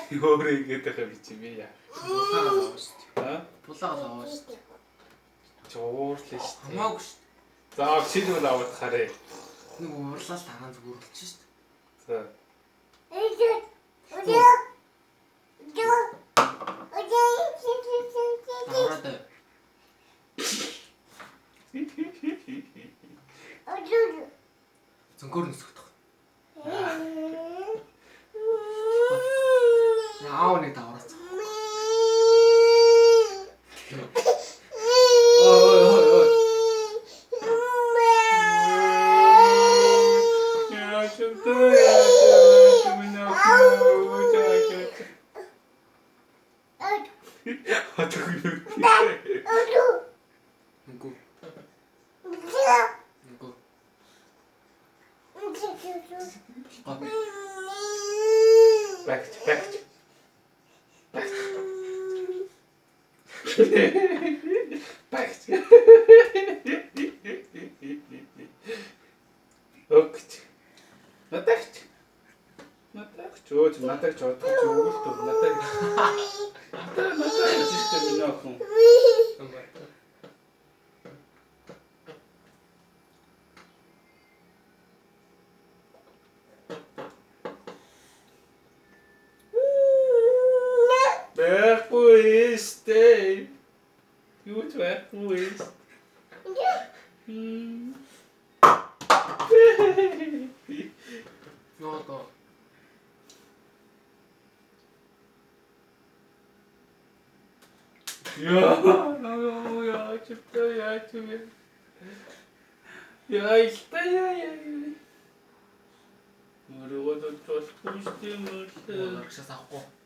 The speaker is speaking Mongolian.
Өөрөө ингэж байгаа би чи би яа. Булаагаа аваа шүү дээ. Аа? Булаагаа аваа шүү дээ. Жуурлаа шүү. Хамаагүй шүү дээ. За шийдвэл аваад харъя. Нэг уурлал тагаан зүгээр болчих шүү За. дээ. Зөнгөөр нисгэх. Яав нэг давраац. Ой. Я чувствую, меня Нгүй. Back. Окей. Надад ч бодож өгөхгүй надад. Надад систем минийхэн. Стей. Юу ч байхгүй. Ёо. Я чувствую. Я. Мөрөөгөө тусахгүй юм Урагшаас авахгүй.